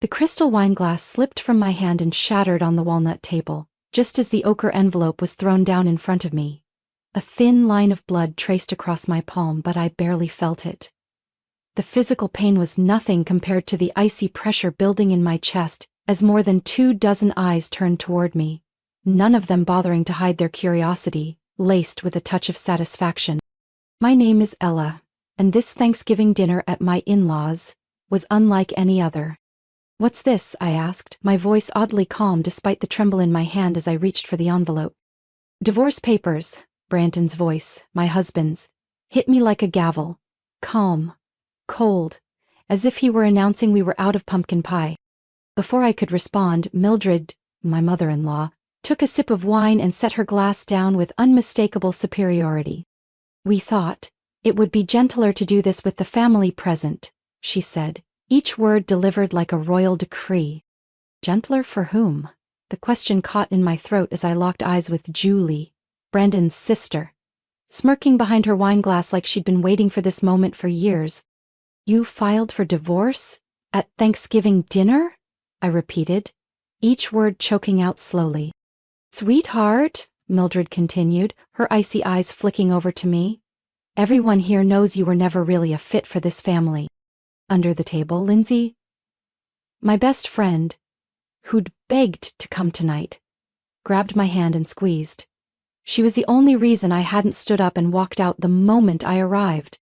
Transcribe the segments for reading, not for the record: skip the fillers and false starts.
The crystal wine glass slipped from my hand and shattered on the walnut table, just as the ochre envelope was thrown down in front of me. A thin line of blood traced across my palm, but I barely felt it. The physical pain was nothing compared to the icy pressure building in my chest as more than 24 eyes turned toward me, none of them bothering to hide their curiosity, laced with a touch of satisfaction. My name is Ella, and this Thanksgiving dinner at my in-laws was unlike any other. What's this? I asked, my voice oddly calm despite the tremble in my hand as I reached for the envelope. Divorce papers, Brandon's voice, my husband's, hit me like a gavel, calm, cold, as if he were announcing we were out of pumpkin pie. Before I could respond, Mildred, my mother-in-law, took a sip of wine and set her glass down with unmistakable superiority. We thought it would be gentler to do this with the family present, she said, each word delivered like a royal decree. Gentler for whom? The question caught in my throat as I locked eyes with Julie, Brandon's sister, smirking behind her wine glass like she'd been waiting for this moment for years. You filed for divorce? At Thanksgiving dinner? I repeated, each word choking out slowly. Sweetheart, Mildred continued, her icy eyes flicking over to me. Everyone here knows you were never really a fit for this family. Under the table, Lindsay, my best friend, who'd begged to come tonight, grabbed my hand and squeezed. She was the only reason I hadn't stood up and walked out the moment I arrived.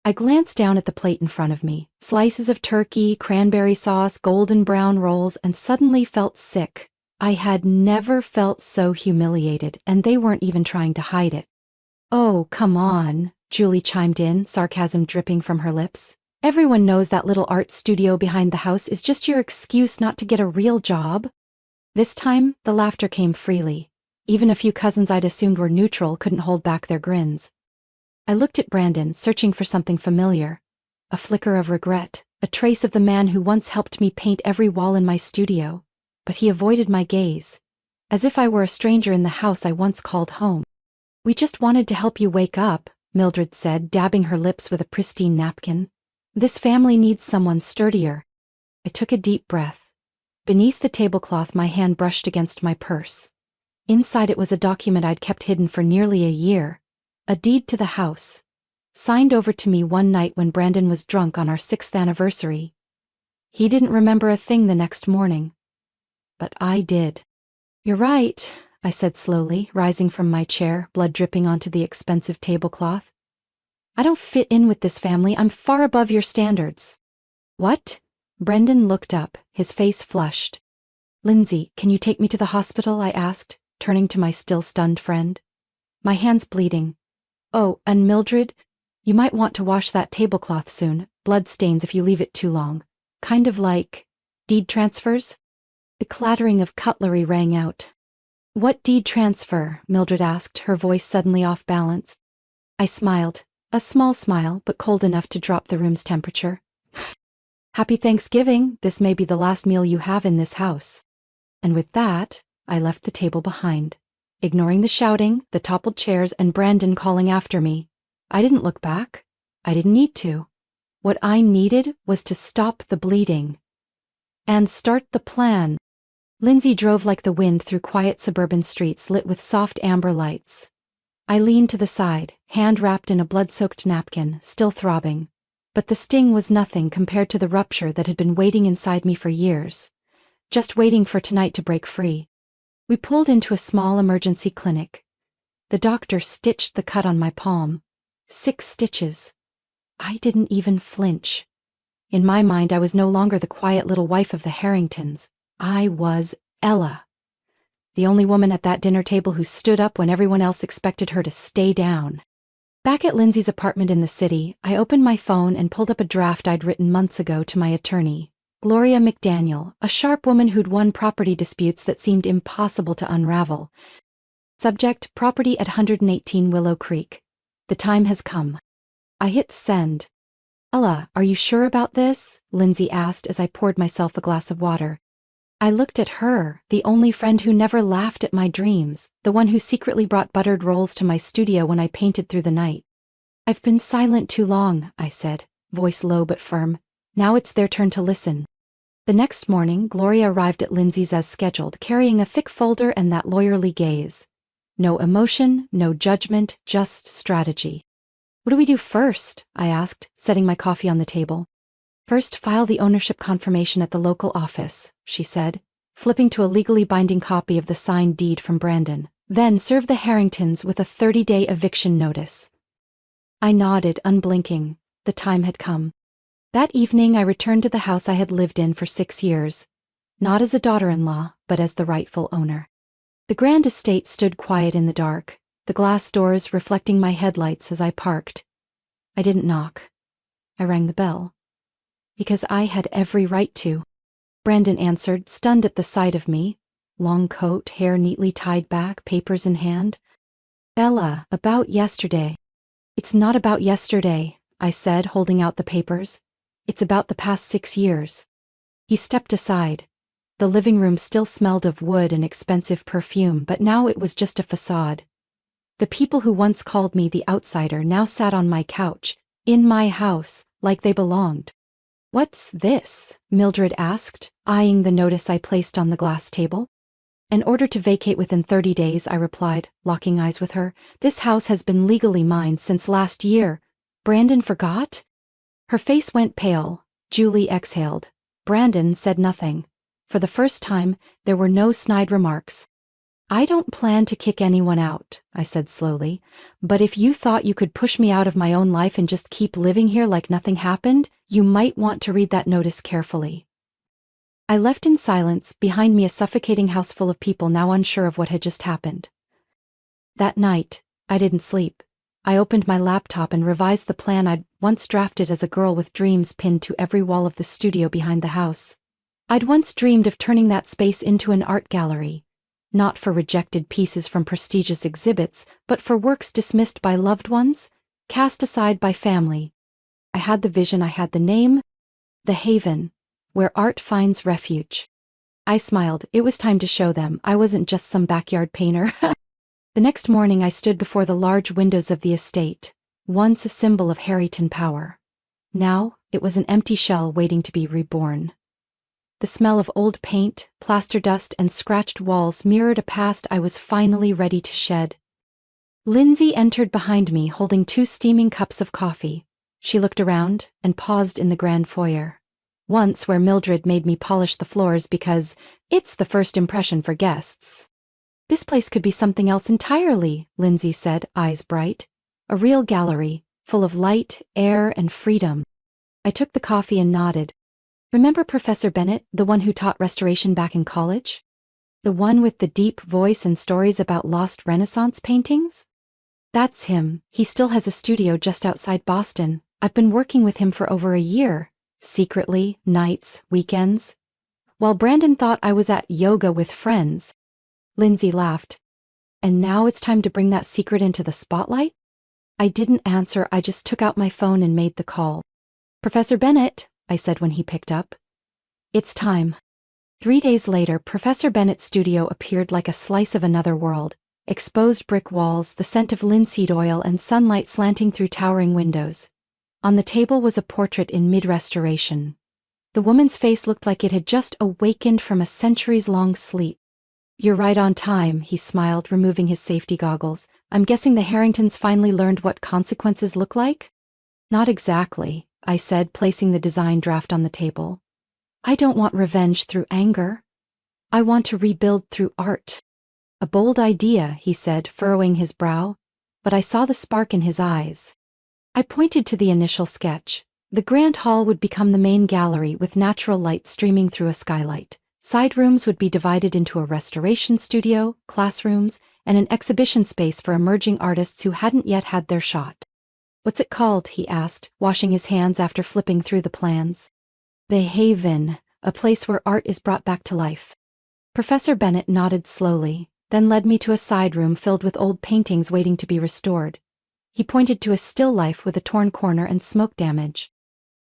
I glanced down at the plate in front of me, slices of turkey, cranberry sauce, golden brown rolls, and suddenly felt sick. I had never felt so humiliated, and they weren't even trying to hide it. Oh, come on, Julie chimed in, sarcasm dripping from her lips. Everyone knows that little art studio behind the house is just your excuse not to get a real job. This time, the laughter came freely. Even a few cousins I'd assumed were neutral couldn't hold back their grins. I looked at Brandon, searching for something familiar. A flicker of regret, a trace of the man who once helped me paint every wall in my studio. But he avoided my gaze, as if I were a stranger in the house I once called home. We just wanted to help you wake up, Mildred said, dabbing her lips with a pristine napkin. This family needs someone sturdier. I took a deep breath. Beneath the tablecloth, my hand brushed against my purse. Inside it was a document I'd kept hidden for nearly a year. A deed to the house, signed over to me one night when Brandon was drunk on our 6th anniversary. He didn't remember a thing the next morning. But I did. You're right, I said slowly, rising from my chair, blood dripping onto the expensive tablecloth. I don't fit in with this family. I'm far above your standards. What? Brendan looked up, his face flushed. Lindsay, can you take me to the hospital? I asked, turning to my still stunned friend. My hand's bleeding. Oh, and Mildred, you might want to wash that tablecloth soon. Blood stains if you leave it too long. Kind of like deed transfers? The clattering of cutlery rang out. What deed transfer? Mildred asked, her voice suddenly off balance. I smiled, a small smile, but cold enough to drop the room's temperature. Happy Thanksgiving. This may be the last meal you have in this house. And with that, I left the table behind, ignoring the shouting, the toppled chairs, and Brandon calling after me. I didn't look back. I didn't need to. What I needed was to stop the bleeding. And start the plan. Lindsay drove like the wind through quiet suburban streets lit with soft amber lights. I leaned to the side, hand wrapped in a blood-soaked napkin, still throbbing. But the sting was nothing compared to the rupture that had been waiting inside me for years, just waiting for tonight to break free. We pulled into a small emergency clinic. The doctor stitched the cut on my palm. 6 stitches. I didn't even flinch. In my mind, I was no longer the quiet little wife of the Harringtons. I was Ella, the only woman at that dinner table who stood up when everyone else expected her to stay down. Back at Lindsay's apartment in the city, I opened my phone and pulled up a draft I'd written months ago to my attorney, Gloria McDaniel, a sharp woman who'd won property disputes that seemed impossible to unravel. Subject: property at 118 Willow Creek. The time has come. I hit send. Ella, are you sure about this? Lindsay asked as I poured myself a glass of water. I looked at her, the only friend who never laughed at my dreams, the one who secretly brought buttered rolls to my studio when I painted through the night. I've been silent too long, I said, voice low but firm. Now it's their turn to listen. The next morning, Gloria arrived at Lindsay's as scheduled, carrying a thick folder and that lawyerly gaze. No emotion, no judgment, just strategy. "What do we do first?" I asked, setting my coffee on the table. "First, file the ownership confirmation at the local office," she said, flipping to a legally binding copy of the signed deed from Brandon. "Then serve the Harringtons with a 30-day eviction notice." I nodded, unblinking. The time had come. That evening I returned to the house I had lived in for 6 years, not as a daughter-in-law, but as the rightful owner. The grand estate stood quiet in the dark, the glass doors reflecting my headlights as I parked. I didn't knock. I rang the bell. Because I had every right to. Brandon answered, stunned at the sight of me. Long coat, hair neatly tied back, papers in hand. "Bella, about yesterday." "It's not about yesterday," I said, holding out the papers. "It's about the past 6 years. He stepped aside. The living room still smelled of wood and expensive perfume, but now it was just a facade. The people who once called me the outsider now sat on my couch, in my house, like they belonged. "What's this?" Mildred asked, eyeing the notice I placed on the glass table. "An order to vacate within 30 days, I replied, locking eyes with her. "This house has been legally mine since last year. Brandon forgot?" Her face went pale. Julie exhaled. Brandon said nothing. For the first time, there were no snide remarks. "I don't plan to kick anyone out," I said slowly, "but if you thought you could push me out of my own life and just keep living here like nothing happened, you might want to read that notice carefully." I left in silence, behind me a suffocating house full of people now unsure of what had just happened. That night, I didn't sleep. I opened my laptop and revised the plan I'd once drafted as a girl with dreams pinned to every wall of the studio behind the house. I'd once dreamed of turning that space into an art gallery, not for rejected pieces from prestigious exhibits, but for works dismissed by loved ones, cast aside by family. I had the vision, I had the name, The Haven, where art finds refuge. I smiled. It was time to show them I wasn't just some backyard painter. The next morning I stood before the large windows of the estate, once a symbol of Harrington power. Now it was an empty shell waiting to be reborn. The smell of old paint, plaster dust, and scratched walls mirrored a past I was finally ready to shed. Lindsay entered behind me holding 2 steaming cups of coffee. She looked around and paused in the grand foyer. Once where Mildred made me polish the floors because it's the first impression for guests. "This place could be something else entirely," Lindsay said, eyes bright. "A real gallery, full of light, air, and freedom." I took the coffee and nodded. "Remember Professor Bennett, the one who taught restoration back in college? The one with the deep voice and stories about lost Renaissance paintings? That's him. He still has a studio just outside Boston. I've been working with him for over a year. Secretly, nights, weekends. While Brandon thought I was at yoga with friends." Lindsay laughed. "And now it's time to bring that secret into the spotlight?" I didn't answer, I just took out my phone and made the call. "Professor Bennett," I said when he picked up. "It's time." 3 days later, Professor Bennett's studio appeared like a slice of another world. Exposed brick walls, the scent of linseed oil, and sunlight slanting through towering windows. On the table was a portrait in mid-restoration. The woman's face looked like it had just awakened from a centuries-long sleep. "You're right on time," he smiled, removing his safety goggles. "I'm guessing the Harringtons finally learned what consequences look like?" "Not exactly," I said, placing the design draft on the table. "I don't want revenge through anger. I want to rebuild through art." "A bold idea," he said, furrowing his brow, but I saw the spark in his eyes. I pointed to the initial sketch. The grand hall would become the main gallery with natural light streaming through a skylight. Side rooms would be divided into a restoration studio, classrooms, and an exhibition space for emerging artists who hadn't yet had their shot. "What's it called?" he asked, washing his hands after flipping through the plans. "The Haven, a place where art is brought back to life." Professor Bennett nodded slowly, then led me to a side room filled with old paintings waiting to be restored. He pointed to a still life with a torn corner and smoke damage.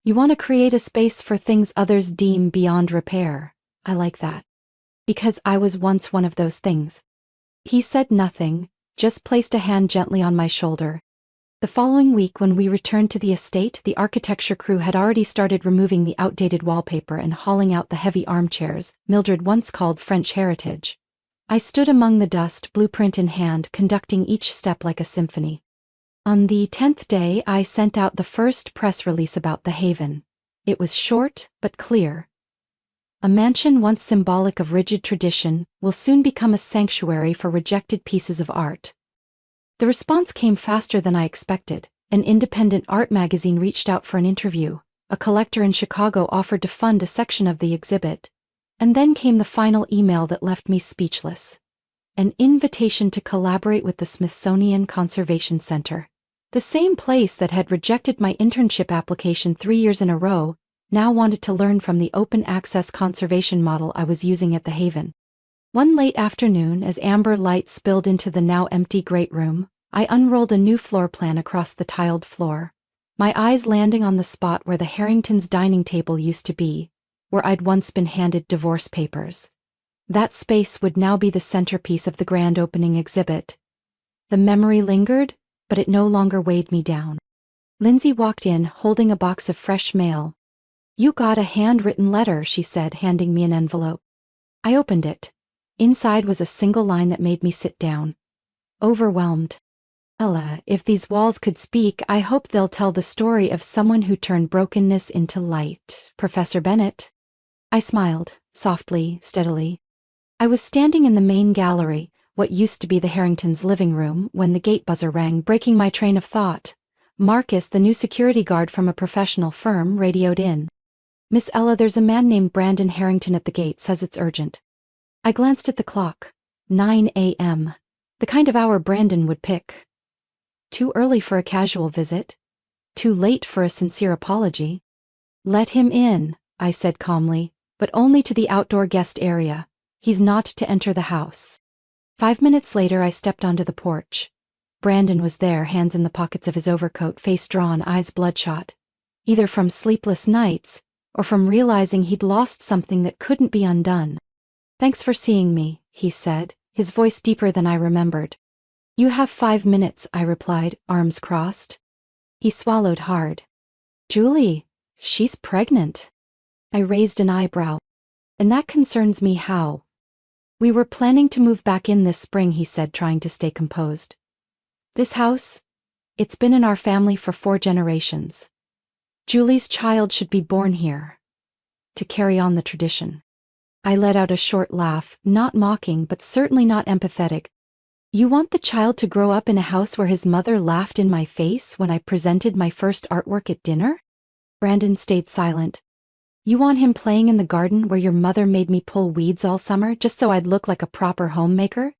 "You want to create a space for things others deem beyond repair. I like that. Because I was once one of those things." He said nothing, just placed a hand gently on my shoulder. The following week, when we returned to the estate, the architecture crew had already started removing the outdated wallpaper and hauling out the heavy armchairs Mildred once called French heritage. I stood among the dust, blueprint in hand, conducting each step like a symphony. On the 10th day, I sent out the first press release about the Haven. It was short, but clear. A mansion once symbolic of rigid tradition will soon become a sanctuary for rejected pieces of art. The response came faster than I expected. An independent art magazine reached out for an interview. A collector in Chicago offered to fund a section of the exhibit. And then came the final email that left me speechless. An invitation to collaborate with the Smithsonian Conservation Center. The same place that had rejected my internship application 3 years in a row now wanted to learn from the open-access conservation model I was using at the Haven. One late afternoon, as amber light spilled into the now empty great room, I unrolled a new floor plan across the tiled floor, my eyes landing on the spot where the Harringtons' dining table used to be, where I'd once been handed divorce papers. That space would now be the centerpiece of the grand opening exhibit. The memory lingered, but it no longer weighed me down. Lindsay walked in, holding a box of fresh mail. "You got a handwritten letter," she said, handing me an envelope. I opened it. Inside was a single line that made me sit down. Overwhelmed. "Ella, if these walls could speak, I hope they'll tell the story of someone who turned brokenness into light. Professor Bennett." I smiled, softly, steadily. I was standing in the main gallery, what used to be the Harringtons' living room, when the gate buzzer rang, breaking my train of thought. Marcus, the new security guard from a professional firm, radioed in. "Miss Ella, there's a man named Brandon Harrington at the gate, says it's urgent." I glanced at the clock. 9 a.m. The kind of hour Brandon would pick. Too early for a casual visit. Too late for a sincere apology. "Let him in," I said calmly, "but only to the outdoor guest area. He's not to enter the house." 5 minutes later, I stepped onto the porch. Brandon was there, hands in the pockets of his overcoat, face drawn, eyes bloodshot. Either from sleepless nights, or from realizing he'd lost something that couldn't be undone. "Thanks for seeing me," he said, his voice deeper than I remembered. "You have 5 minutes," I replied, arms crossed. He swallowed hard. "Julie, she's pregnant." I raised an eyebrow. "And that concerns me how?" "We were planning to move back in this spring," he said, trying to stay composed. "This house? It's been in our family for 4 generations. Julie's child should be born here. To carry on the tradition." I let out a short laugh, not mocking but certainly not empathetic. "You want the child to grow up in a house where his mother laughed in my face when I presented my first artwork at dinner?" Brandon stayed silent. "You want him playing in the garden where your mother made me pull weeds all summer just so I'd look like a proper homemaker?"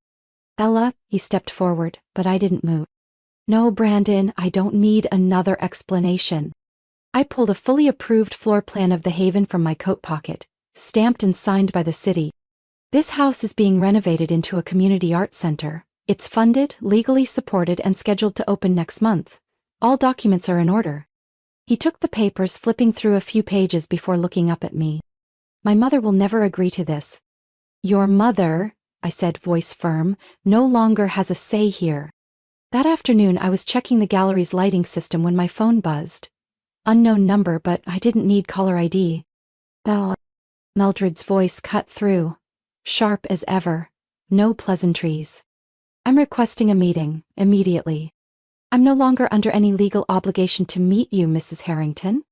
"Ella," he stepped forward, but I didn't move. "No, Brandon, I don't need another explanation." I pulled a fully approved floor plan of the Haven from my coat pocket, stamped and signed by the city. "This house is being renovated into a community art center. It's funded, legally supported, and scheduled to open next month. All documents are in order." He took the papers, flipping through a few pages before looking up at me. "My mother will never agree to this." "Your mother," I said, voice firm, "no longer has a say here." That afternoon I was checking the gallery's lighting system when my phone buzzed. Unknown number, but I didn't need caller ID. "Oh." Mildred's voice cut through, sharp as ever. No pleasantries. "I'm requesting a meeting, immediately. I'm no longer under any legal obligation to meet you, Mrs. Harrington."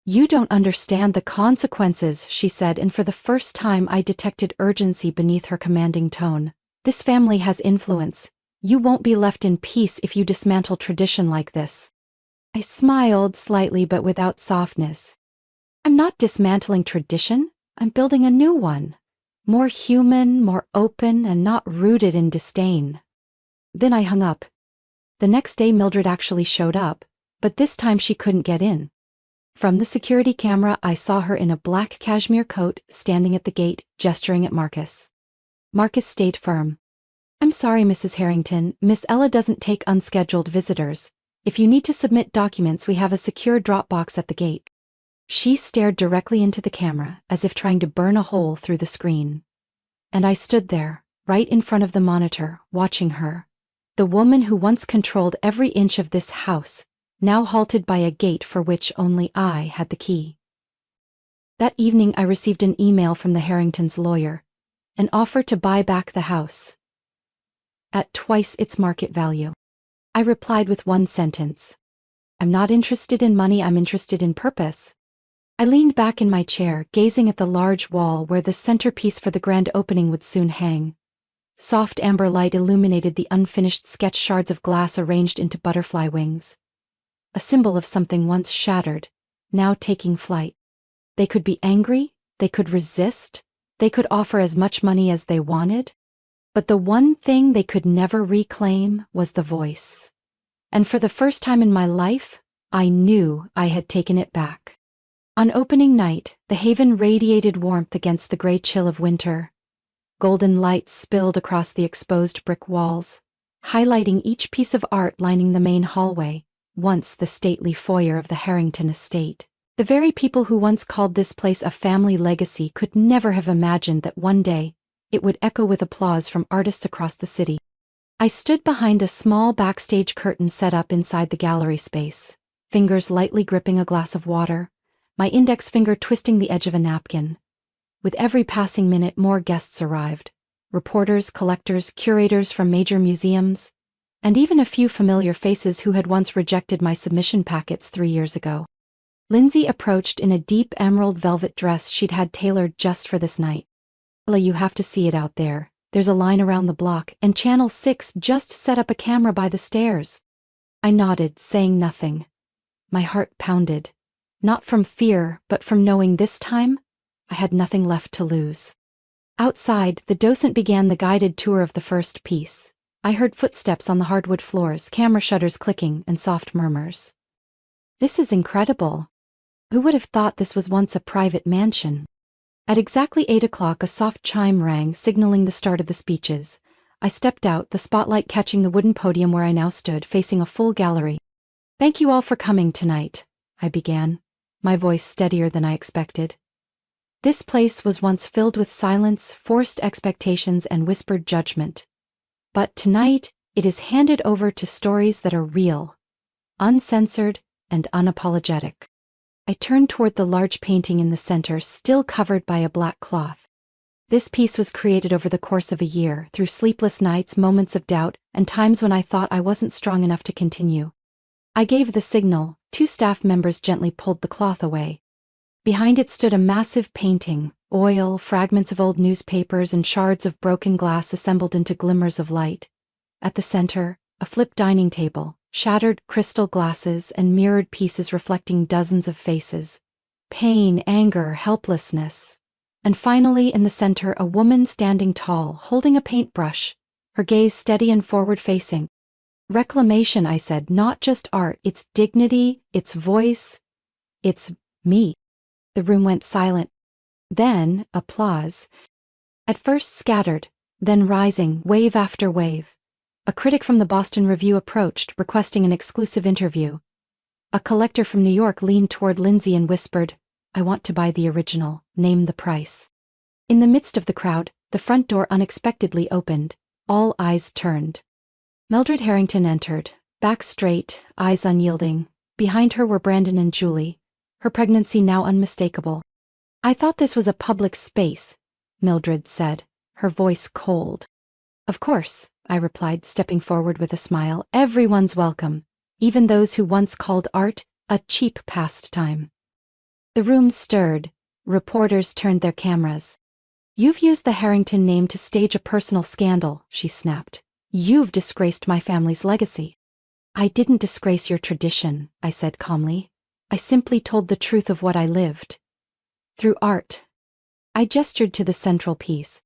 "You don't understand the consequences," she said, and for the first time I detected urgency beneath her commanding tone. "This family has influence. You won't be left in peace if you dismantle tradition like this." I smiled slightly but without softness. "I'm not dismantling tradition. I'm building a new one. More human, more open, and not rooted in disdain." Then I hung up. The next day Mildred actually showed up, but this time she couldn't get in. From the security camera I saw her in a black cashmere coat, standing at the gate, gesturing at Marcus. Marcus stayed firm. "I'm sorry, Mrs. Harrington, Miss Ella doesn't take unscheduled visitors. If you need to submit documents, we have a secure drop box at the gate." She stared directly into the camera, as if trying to burn a hole through the screen. And I stood there, right in front of the monitor, watching her. The woman who once controlled every inch of this house, now halted by a gate for which only I had the key. That evening I received an email from the Harringtons' lawyer, an offer to buy back the house at twice its market value. I replied with one sentence. I'm not interested in money, I'm interested in purpose. I leaned back in my chair, gazing at the large wall where the centerpiece for the grand opening would soon hang. Soft amber light illuminated the unfinished sketch shards of glass arranged into butterfly wings. A symbol of something once shattered, now taking flight. They could be angry, they could resist, they could offer as much money as they wanted. But the one thing they could never reclaim was the voice. And for the first time in my life, I knew I had taken it back. On opening night, the haven radiated warmth against the gray chill of winter. Golden lights spilled across the exposed brick walls, highlighting each piece of art lining the main hallway, once the stately foyer of the Harrington estate. The very people who once called this place a family legacy could never have imagined that one day it would echo with applause from artists across the city. I stood behind a small backstage curtain set up inside the gallery space, fingers lightly gripping a glass of water, my index finger twisting the edge of a napkin. With every passing minute, more guests arrived. Reporters, collectors, curators from major museums, and even a few familiar faces who had once rejected my submission packets 3 years ago. Lindsay approached in a deep emerald velvet dress she'd had tailored just for this night. You have to see it out there. There's a line around the block, and Channel 6 just set up a camera by the stairs. I nodded, saying nothing. My heart pounded. Not from fear, but from knowing this time, I had nothing left to lose. Outside, the docent began the guided tour of the first piece. I heard footsteps on the hardwood floors, camera shutters clicking, and soft murmurs. This is incredible. Who would have thought this was once a private mansion? At exactly 8 o'clock, a soft chime rang, signaling the start of the speeches. I stepped out, the spotlight catching the wooden podium where I now stood, facing a full gallery. Thank you all for coming tonight, I began, my voice steadier than I expected. This place was once filled with silence, forced expectations, and whispered judgment. But tonight, it is handed over to stories that are real, uncensored, and unapologetic. I turned toward the large painting in the center, still covered by a black cloth. This piece was created over the course of a year, through sleepless nights, moments of doubt, and times when I thought I wasn't strong enough to continue. I gave the signal, 2 staff members gently pulled the cloth away. Behind it stood a massive painting, oil, fragments of old newspapers, and shards of broken glass assembled into glimmers of light. At the center, a flipped dining table, shattered crystal glasses, and mirrored pieces reflecting dozens of faces. Pain, anger, helplessness. And finally, in the center, a woman standing tall, holding a paintbrush, her gaze steady and forward-facing. Reclamation, I said, not just art, it's dignity, it's voice, it's me. The room went silent. Then, applause. At first scattered, then rising, wave after wave. A critic from the Boston Review approached, requesting an exclusive interview. A collector from New York leaned toward Lindsay and whispered, I want to buy the original, name the price. In the midst of the crowd, the front door unexpectedly opened. All eyes turned. Mildred Harrington entered, back straight, eyes unyielding. Behind her were Brandon and Julie, her pregnancy now unmistakable. I thought this was a public space, Mildred said, her voice cold. Of course, I replied, stepping forward with a smile. Everyone's welcome, even those who once called art a cheap pastime. The room stirred. Reporters turned their cameras. You've used the Harrington name to stage a personal scandal, she snapped. You've disgraced my family's legacy. I didn't disgrace your tradition, I said calmly. I simply told the truth of what I lived. Through art. I gestured to the central piece.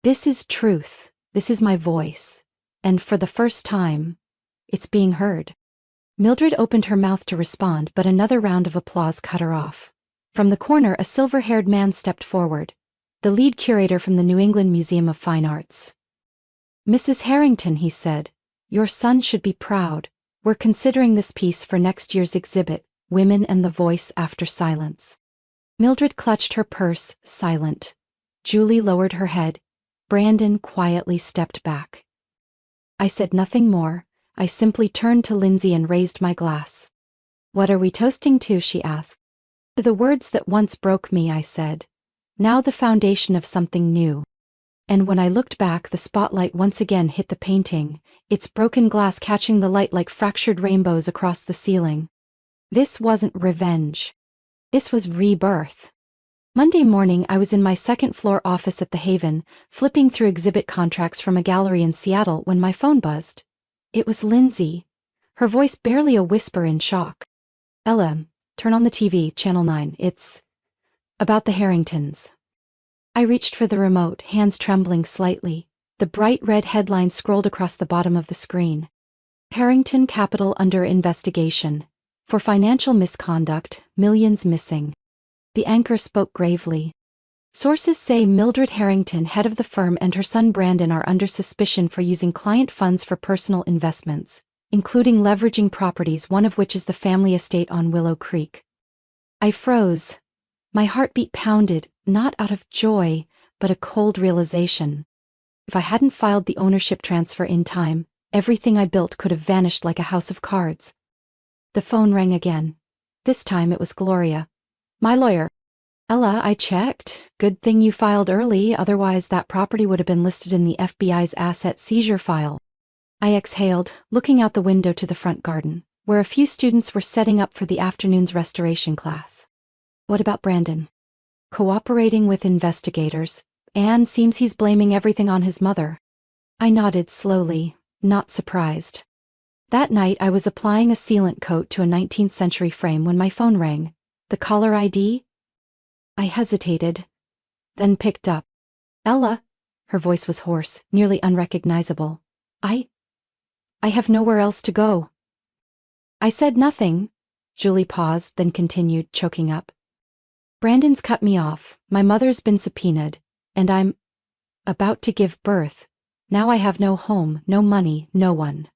This is truth. This is my voice. And for the first time, it's being heard. Mildred opened her mouth to respond, but another round of applause cut her off. From the corner, a silver-haired man stepped forward, the lead curator from the New England Museum of Fine Arts. Mrs. Harrington, he said, your son should be proud. We're considering this piece for next year's exhibit, Women and the Voice After Silence. Mildred clutched her purse, silent. Julie lowered her head. Brandon quietly stepped back. I said nothing more. I simply turned to Lindsay and raised my glass. "What are we toasting to?" she asked. "To the words that once broke me," I said. "Now the foundation of something new." And when I looked back, the spotlight once again hit the painting, its broken glass catching the light like fractured rainbows across the ceiling. This wasn't revenge. This was rebirth. Monday morning, I was in my second-floor office at the Haven, flipping through exhibit contracts from a gallery in Seattle when my phone buzzed. It was Lindsay, her voice barely a whisper in shock. "Ella, turn on the TV, Channel 9, it's about the Harringtons." I reached for the remote, hands trembling slightly. The bright red headline scrolled across the bottom of the screen. "Harrington Capital under investigation. For financial misconduct, millions missing." The anchor spoke gravely. "Sources say Mildred Harrington, head of the firm, and her son Brandon are under suspicion for using client funds for personal investments, including leveraging properties, one of which is the family estate on Willow Creek." I froze. My heartbeat pounded, not out of joy, but a cold realization. If I hadn't filed the ownership transfer in time, everything I built could have vanished like a house of cards. The phone rang again. This time it was Gloria. "My lawyer." "Ella, I checked. Good thing you filed early, otherwise that property would have been listed in the FBI's asset seizure file." I exhaled, looking out the window to the front garden, where a few students were setting up for the afternoon's restoration class. "What about Brandon?" "Cooperating with investigators, and seems he's blaming everything on his mother." I nodded slowly, not surprised. That night I was applying a sealant coat to a 19th century frame when my phone rang. "The caller ID?" I hesitated, then picked up. "Ella," her voice was hoarse, nearly unrecognizable. I have nowhere else to go." I said nothing. Julie paused, then continued, choking up. "Brandon's cut me off, my mother's been subpoenaed, and I'm about to give birth. Now I have no home, no money, no one."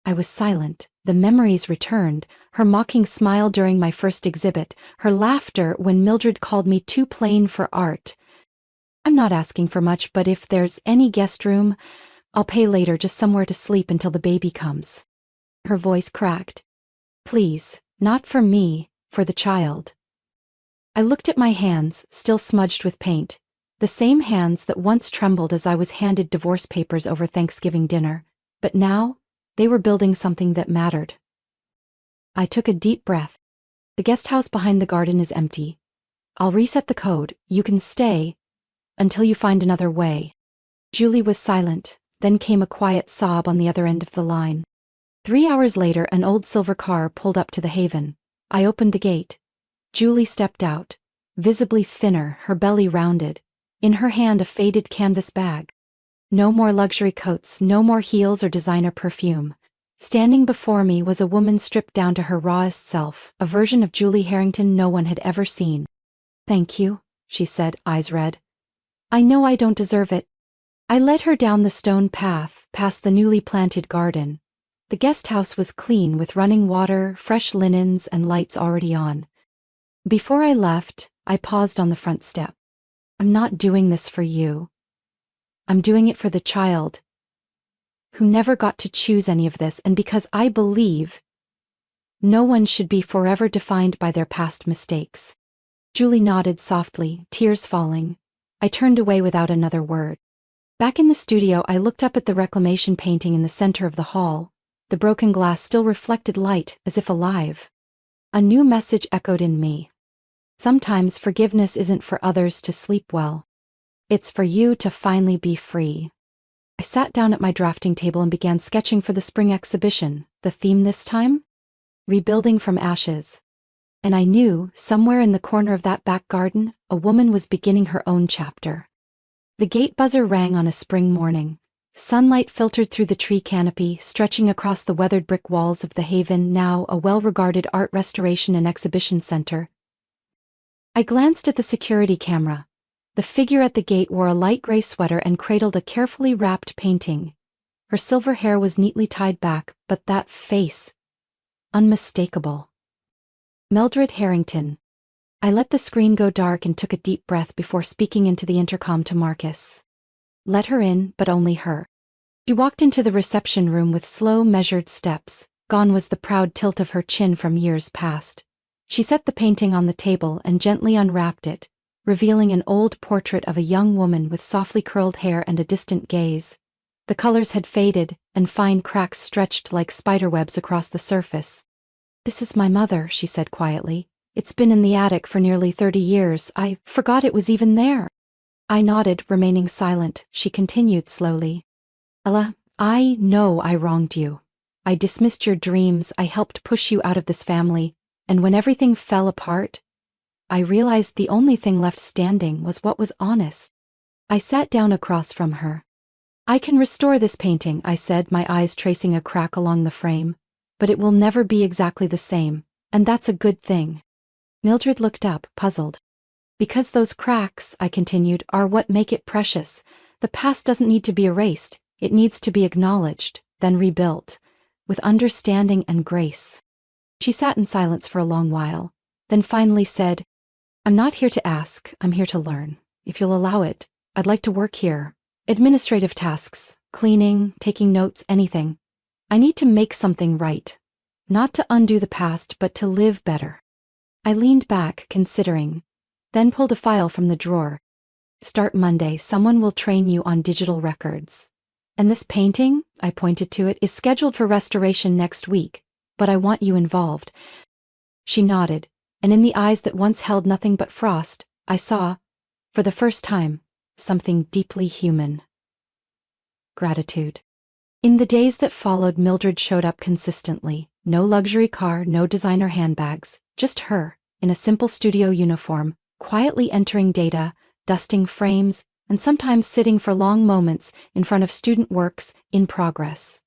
I was silent. The memories returned, her mocking smile during my first exhibit, her laughter when Mildred called me too plain for art. "I'm not asking for much, but if there's any guest room, I'll pay later, just somewhere to sleep until the baby comes." Her voice cracked. "Please, not for me, for the child." I looked at my hands, still smudged with paint, the same hands that once trembled as I was handed divorce papers over Thanksgiving dinner, but now they were building something that mattered. I took a deep breath. "The guest house behind the garden is empty. I'll reset the code. You can stay until you find another way." Julie was silent, then came a quiet sob on the other end of the line. 3 hours later, an old silver car pulled up to the Haven. I opened the gate. Julie stepped out, visibly thinner, her belly rounded. In her hand, a faded canvas bag. No more luxury coats, no more heels or designer perfume. Standing before me was a woman stripped down to her rawest self, a version of Julie Harrington no one had ever seen. "Thank you," she said, eyes red. "I know I don't deserve it." I led her down the stone path, past the newly planted garden. The guest house was clean, with running water, fresh linens, and lights already on. Before I left, I paused on the front step. "I'm not doing this for you. I'm doing it for the child who never got to choose any of this, and because I believe no one should be forever defined by their past mistakes." Julie nodded softly, tears falling. I turned away without another word. Back in the studio, I looked up at the reclamation painting in the center of the hall. The broken glass still reflected light, as if alive. A new message echoed in me. Sometimes forgiveness isn't for others to sleep well. It's for you to finally be free. I sat down at my drafting table and began sketching for the spring exhibition. The theme this time? Rebuilding from ashes. And I knew, somewhere in the corner of that back garden, a woman was beginning her own chapter. The gate buzzer rang on a spring morning. Sunlight filtered through the tree canopy, stretching across the weathered brick walls of the Haven, now a well-regarded art restoration and exhibition center. I glanced at the security camera. The figure at the gate wore a light gray sweater and cradled a carefully wrapped painting. Her silver hair was neatly tied back, but that face, unmistakable. Mildred Harrington. I let the screen go dark and took a deep breath before speaking into the intercom to Marcus. Let her in, but only her. She walked into the reception room with slow, measured steps. Gone was the proud tilt of her chin from years past. She set the painting on the table and gently unwrapped it, revealing an old portrait of a young woman with softly curled hair and a distant gaze. The colors had faded, and fine cracks stretched like spiderwebs across the surface. "This is my mother," she said quietly. "It's been in the attic for nearly 30 years. I forgot it was even there." I nodded, remaining silent. She continued slowly. "Ella, I know I wronged you. I dismissed your dreams, I helped push you out of this family, and when everything fell apart, I realized the only thing left standing was what was honest." I sat down across from her. "I can restore this painting," I said, my eyes tracing a crack along the frame, "but it will never be exactly the same, and that's a good thing." Mildred looked up, puzzled. "Because those cracks," I continued, "are what make it precious. The past doesn't need to be erased. It needs to be acknowledged, then rebuilt, with understanding and grace." She sat in silence for a long while, then finally said, "I'm not here to ask, I'm here to learn. If you'll allow it, I'd like to work here. Administrative tasks, cleaning, taking notes, anything. I need to make something right. Not to undo the past, but to live better." I leaned back, considering, then pulled a file from the drawer. "Start Monday, someone will train you on digital records. And this painting," I pointed to it, "is scheduled for restoration next week, but I want you involved." She nodded, and in the eyes that once held nothing but frost, I saw, for the first time, something deeply human. Gratitude. In the days that followed, Mildred showed up consistently. No luxury car, no designer handbags, just her, in a simple studio uniform, quietly entering data, dusting frames, and sometimes sitting for long moments in front of student works in progress.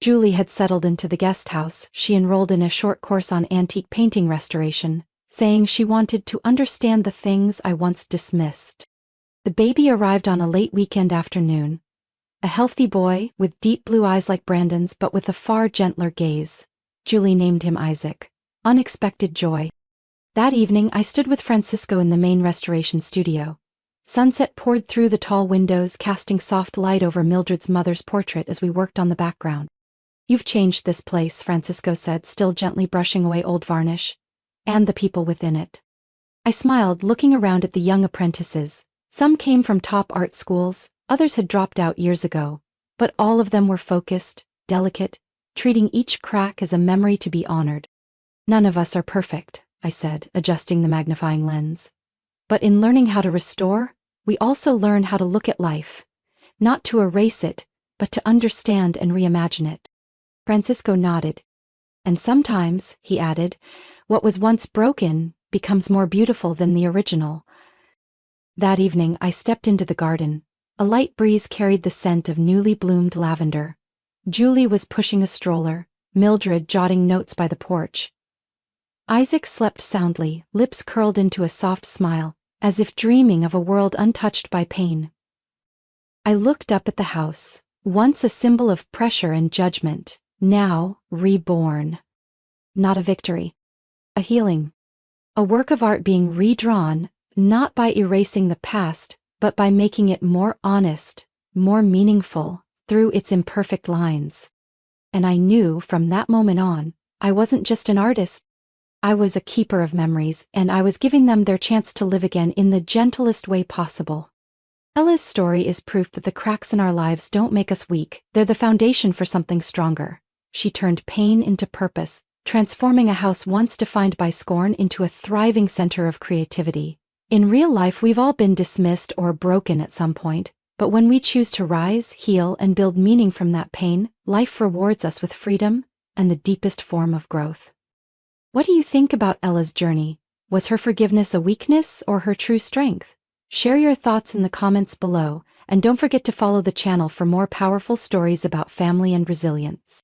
Julie had settled into the guest house. She enrolled in a short course on antique painting restoration, saying she wanted to understand the things I once dismissed. The baby arrived on a late weekend afternoon. A healthy boy, with deep blue eyes like Brandon's but with a far gentler gaze. Julie named him Isaac. Unexpected joy. That evening I stood with Francisco in the main restoration studio. Sunset poured through the tall windows, casting soft light over Mildred's mother's portrait as we worked on the background. "You've changed this place," Francisco said, still gently brushing away old varnish. "And the people within it." I smiled, looking around at the young apprentices. Some came from top art schools, others had dropped out years ago, but all of them were focused, delicate, treating each crack as a memory to be honored. "None of us are perfect," I said, adjusting the magnifying lens. "But in learning how to restore, we also learn how to look at life, not to erase it, but to understand and reimagine it." Francisco nodded. "And sometimes," he added, "what was once broken becomes more beautiful than the original." That evening I stepped into the garden. A light breeze carried the scent of newly bloomed lavender. Julie was pushing a stroller, Mildred jotting notes by the porch. Isaac slept soundly, lips curled into a soft smile, as if dreaming of a world untouched by pain. I looked up at the house, once a symbol of pressure and judgment, now reborn. Not a victory. A healing. A work of art being redrawn, not by erasing the past, but by making it more honest, more meaningful, through its imperfect lines. And I knew from that moment on, I wasn't just an artist. I was a keeper of memories, and I was giving them their chance to live again in the gentlest way possible. Ella's story is proof that the cracks in our lives don't make us weak, they're the foundation for something stronger. She turned pain into purpose, transforming a house once defined by scorn into a thriving center of creativity. In real life, we've all been dismissed or broken at some point, but when we choose to rise, heal, and build meaning from that pain, life rewards us with freedom and the deepest form of growth. What do you think about Ella's journey? Was her forgiveness a weakness or her true strength? Share your thoughts in the comments below, and don't forget to follow the channel for more powerful stories about family and resilience.